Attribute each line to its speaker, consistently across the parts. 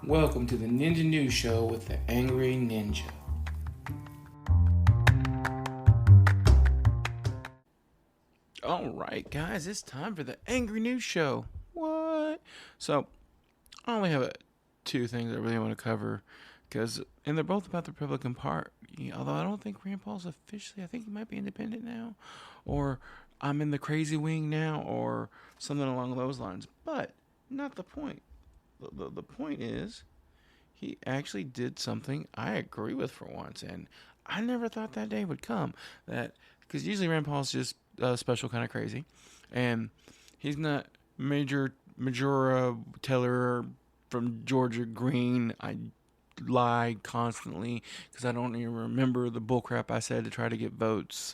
Speaker 1: Welcome to the Ninja News Show with the Angry Ninja. Alright, guys, it's time for the Angry News Show. What? So, I only have two things I really want to cover, and they're both about the Republican Party. Although I don't think Rand Paul's officially, I think he might be independent now, or I'm in the crazy wing now, or something along those lines. But, not the point. The point is, he actually did something I agree with for once, and I never thought that day would come. Because usually Rand Paul's just special kind of crazy, and he's not Majora Taylor from Georgia Green. I lie constantly because I don't even remember the bullcrap I said to try to get votes.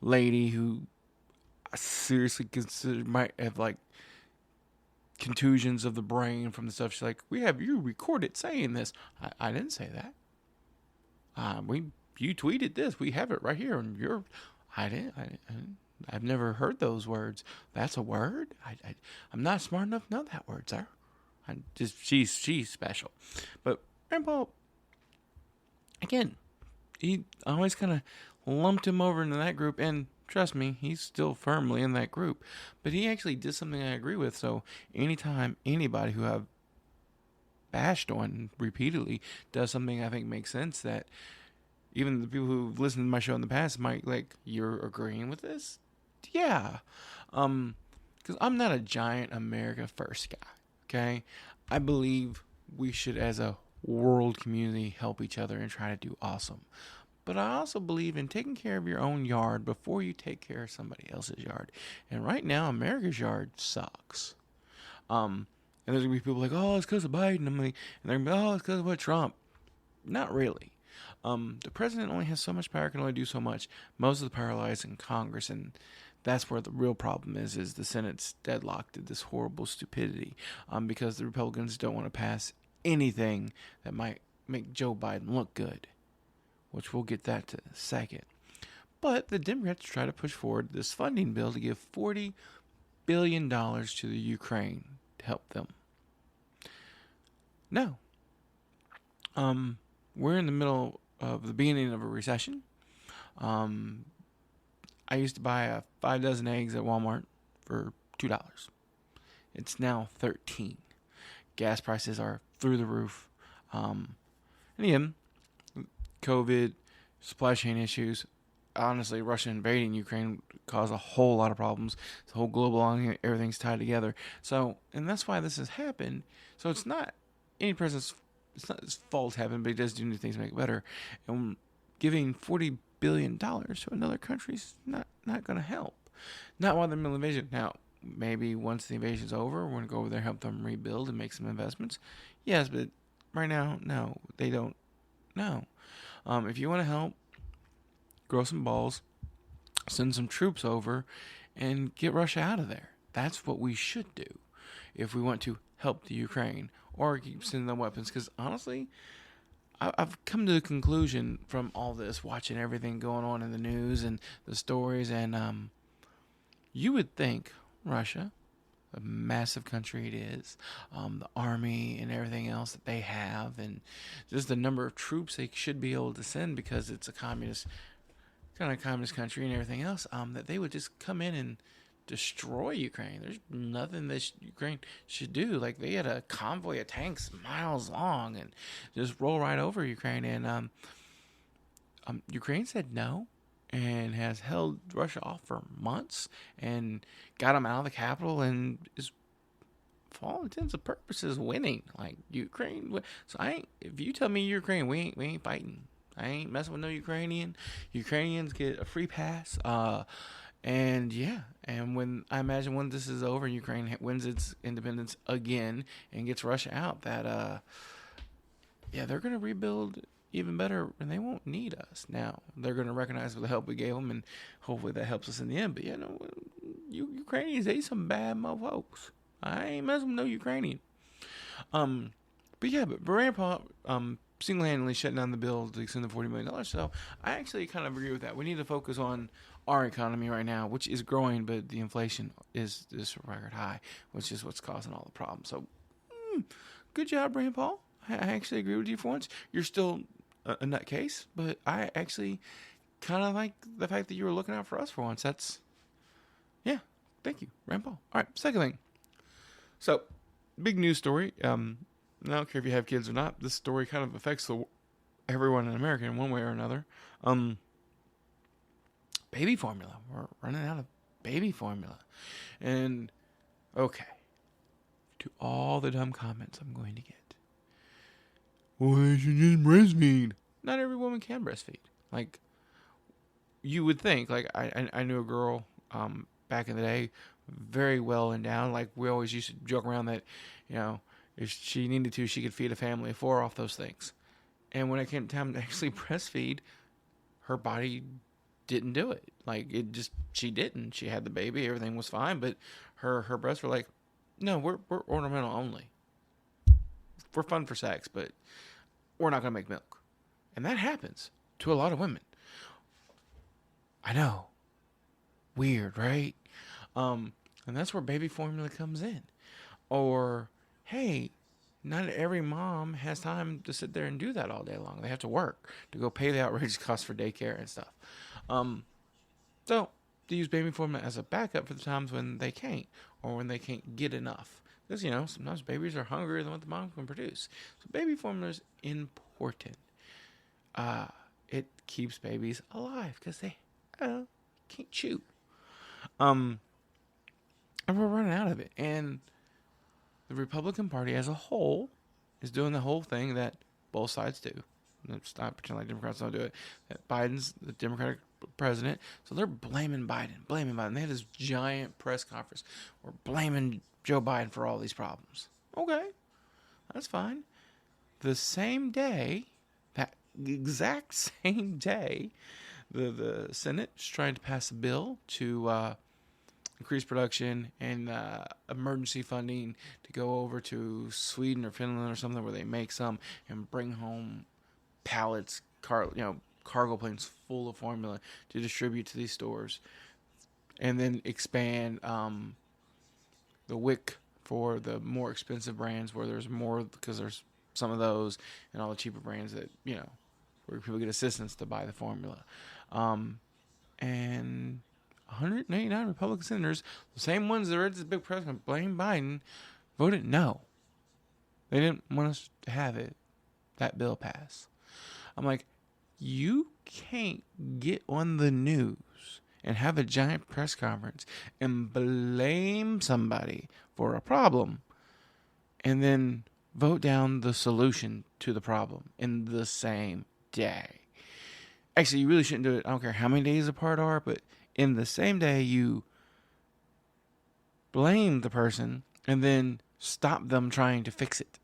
Speaker 1: Lady who I seriously consider might have contusions of the brain from the stuff she's like, we have you recorded saying this. I didn't say that. You tweeted this. We have it right here, and I didn't. I've never heard those words. That's a word. I'm not smart enough to know that word, sir. She's special, but Rand Paul, again, he always kind of lumped him over into that group, and trust me, he's still firmly in that group. But he actually did something I agree with. So anytime anybody who I've bashed on repeatedly does something I think makes sense, that even the people who've listened to my show in the past might you're agreeing with this? Yeah. Because I'm not a giant America First guy, okay? I believe we should, as a world community, help each other and try to do awesome. But I also believe in taking care of your own yard before you take care of somebody else's yard. And right now, America's yard sucks. And there's going to be people oh, it's because of Biden. And they're going to be, oh, it's because of what Trump. Not really. The president only has so much power, can only do so much. Most of the power lies in Congress, and that's where the real problem is the Senate's deadlocked at this horrible stupidity, because the Republicans don't want to pass anything that might make Joe Biden look good, which we'll get that to in a second. But the Democrats try to push forward this funding bill to give $40 billion to the Ukraine to help them. Now, we're in the middle of the beginning of a recession. I used to buy 5 dozen eggs at Walmart for $2. It's now $13. Gas prices are through the roof. And again, COVID, supply chain issues. Honestly, Russia invading Ukraine caused a whole lot of problems. The whole global economy, everything's tied together. So, and that's why this has happened. So it's not any president's, it's not his fault happened, but he does do new things to make it better. And giving $40 billion to another country is not going to help. Not while they're in the middle of invasion. Now, maybe once the invasion's over, we're going to go over there, help them rebuild and make some investments. Yes, but right now, no, they don't. No. If you want to help, grow some balls, send some troops over, and get Russia out of there. That's what we should do if we want to help the Ukraine or keep sending them weapons. Because honestly, I've come to the conclusion from all this, watching everything going on in the news and the stories, and you would think Russia, a massive country it is, the army and everything else that they have, and just the number of troops they should be able to send because it's a communist country and everything else, that they would just come in and destroy Ukraine. There's nothing that Ukraine should do. They had a convoy of tanks miles long and just roll right over Ukraine, and Ukraine said no and has held Russia off for months and got them out of the capital and is, for all intents and purposes, winning. Ukraine. So if you tell me Ukraine, we ain't fighting. I ain't messing with no Ukrainian. Ukrainians get a free pass. And when I imagine when this is over and Ukraine wins its independence again and gets Russia out, that they're gonna rebuild even better, and they won't need us. Now they're gonna recognize the help we gave them, and hopefully that helps us in the end. But Ukrainians, they some bad motherfuckers. I ain't messing with no Ukrainian. But Rand Paul single-handedly shutting down the bill to extend the $40 million. So I actually kind of agree with that. We need to focus on our economy right now, which is growing, but the inflation is record high, which is what's causing all the problems. So good job, Rand Paul. I actually agree with you for once. You're still a nutcase, but I actually kind of like the fact that you were looking out for us for once. That's, yeah, thank you, Rand Paul. All right, second thing. So, big news story. I don't care if you have kids or not. This story kind of affects everyone in America in one way or another. Baby formula. We're running out of baby formula. And, okay, to all the dumb comments I'm going to get. Well, they should just breastfeed. Not every woman can breastfeed. Like, you would think. Like, I knew a girl back in the day, very well endowed. Like, we always used to joke around that, if she needed to, she could feed a family of 4 off those things. And when it came time to actually breastfeed, her body didn't do it. Like, she didn't. She had the baby, everything was fine, but her breasts were like, no, we're ornamental only. We're fun for sex, but we're not going to make milk. And that happens to a lot of women. I know. Weird, right? And that's where baby formula comes in. Or, hey, not every mom has time to sit there and do that all day long. They have to work to go pay the outrageous cost for daycare and stuff. So, to use baby formula as a backup for the times when they can't, or when they can't get enough. Because, sometimes babies are hungrier than what the mom can produce. So baby formula is important. It keeps babies alive because they can't chew. And we're running out of it. And the Republican Party as a whole is doing the whole thing that both sides do. Let's not pretend like Democrats don't do it. That Biden's the Democratic president. So they're blaming Biden. They had this giant press conference. We're blaming Joe Biden for all these problems. Okay, that's fine. The same day, that exact same day, the Senate is trying to pass a bill to increase production and emergency funding to go over to Sweden or Finland or something where they make some and bring home pallets, cargo planes full of formula to distribute to these stores, and then expand the WIC for the more expensive brands where there's more, because there's some of those, and all the cheaper brands that, where people get assistance to buy the formula. And 189 Republican senators, the same ones that read this big press conference, blame Biden, voted no. They didn't want us to have that bill pass. I'm like, you can't get on the news and have a giant press conference and blame somebody for a problem and then vote down the solution to the problem in the same day. Actually, you really shouldn't do it. I don't care how many days apart are, but in the same day, you blame the person and then stop them trying to fix it.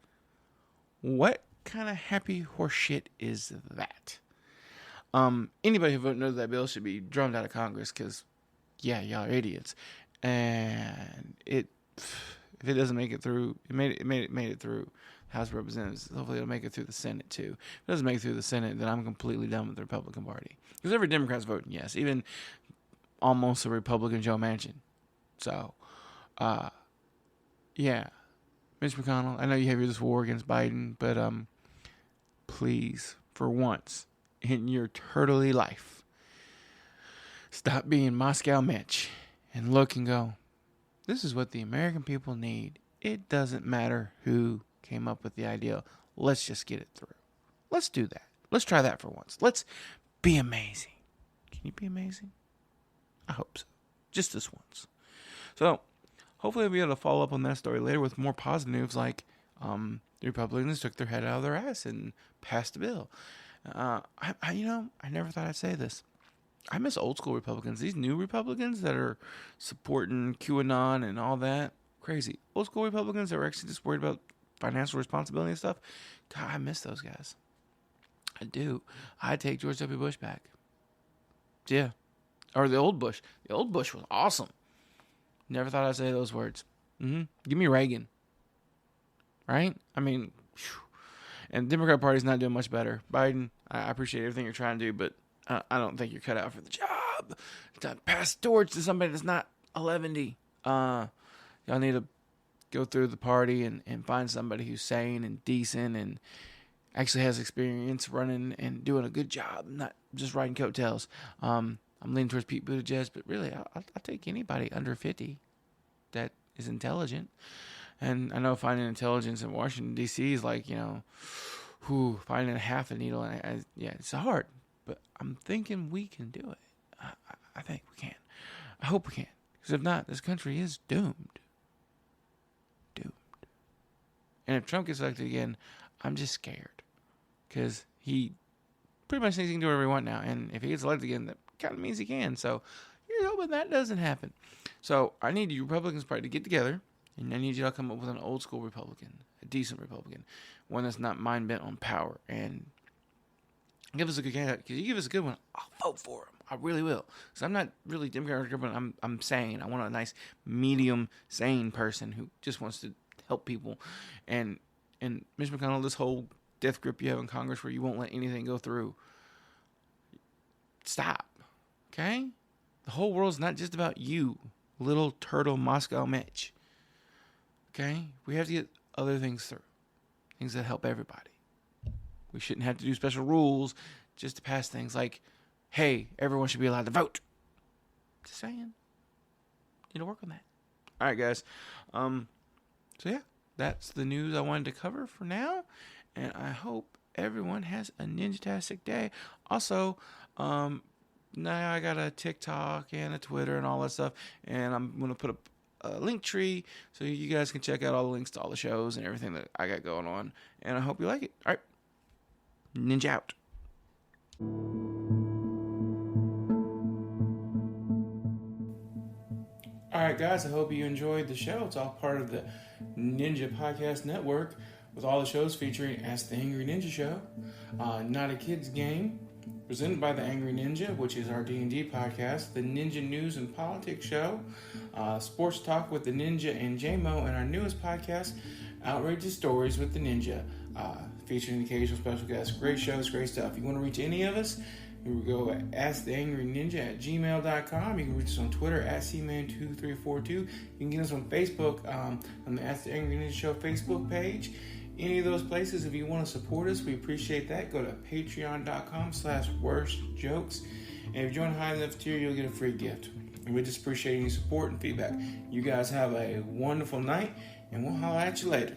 Speaker 1: What kind of happy horseshit is that? Anybody who voted no to that bill should be drummed out of Congress because, yeah, y'all are idiots. And if it doesn't make it through, it made it through House of Representatives. Hopefully it'll make it through the Senate too. If it doesn't make it through the Senate, then I'm completely done with the Republican Party. Because every Democrat's voting yes, even almost a Republican Joe Manchin. So, yeah, Mitch McConnell, I know you have this war against Biden, but please, for once in your turtley life, stop being Moscow Mitch and look and go, this is what the American people need. It doesn't matter who came up with the idea. Let's just get it through. Let's do that. Let's try that for once. Let's be amazing. Can you be amazing? I hope so. Just this once. So, hopefully I'll be able to follow up on that story later with more positive news, like the Republicans took their head out of their ass and passed a bill. I never thought I'd say this. I miss old school Republicans. These new Republicans that are supporting QAnon and all that, crazy. Old school Republicans that are actually just worried about financial responsibility and stuff. God, I miss those guys. I do. I'd take George W. Bush back. Yeah. Or the old Bush. The old Bush was awesome. Never thought I'd say those words. Give me Reagan. Right? I mean, whew. And the Democrat Party's not doing much better. Biden, I appreciate everything you're trying to do, but I don't think you're cut out for the job. To pass the torch to somebody that's not 11. Y'all need to go through the party and find somebody who's sane and decent and actually has experience running and doing a good job, not just riding coattails. I'm leaning towards Pete Buttigieg, but really, I'll take anybody under 50 that is intelligent. And I know finding intelligence in Washington, D.C. is like, finding a half a needle. It's hard, but I'm thinking we can do it. I think we can. I hope we can. Because if not, this country is doomed. And if Trump gets elected again, I'm just scared. Because he pretty much thinks he can do whatever he wants now. And if he gets elected again, that kind of means he can. So here's hoping that doesn't happen. So I need you Republicans probably to get together. And I need you to come up with an old school Republican. A decent Republican. One that's not mind bent on power. And give us a good candidate. Because you give us a good one, I'll vote for him. I really will. Because I'm not really Democrat or Republican. I'm sane. I want a nice, medium, sane person who just wants to help people. And Mitch McConnell, this whole death grip you have in Congress where you won't let anything go through, stop. Okay? The whole world's not just about you, little turtle Moscow Mitch. Okay? We have to get other things through. Things that help everybody. We shouldn't have to do special rules just to pass things like, hey, everyone should be allowed to vote. Just saying. Need to work on that. All right, guys. So yeah, that's the news I wanted to cover for now. And I hope everyone has a ninja-tastic day. Also, now I got a TikTok and a Twitter and all that stuff. And I'm going to put a link tree so you guys can check out all the links to all the shows and everything that I got going on. And I hope you like it. All right. Ninja out. All right, guys, I hope you enjoyed the show. It's all part of the Ninja Podcast Network with all the shows featuring Ask the Angry Ninja Show, Not a Kid's Game, presented by the Angry Ninja, which is our D&D podcast, the Ninja News and Politics Show, Sports Talk with the Ninja and J-Mo, and our newest podcast, Outrageous Stories with the Ninja, featuring occasional special guests. Great shows, great stuff. If you want to reach any of us, you can go at AskTheAngryNinja@gmail.com. You can reach us on Twitter at cman2342. You can get us on Facebook on the Ask the Angry Ninja Show Facebook page. Any of those places, if you want to support us, we appreciate that. Go to patreon.com/worstjokes. And if you join high enough tier, you'll get a free gift. And we just appreciate any support and feedback. You guys have a wonderful night, and we'll holler at you later.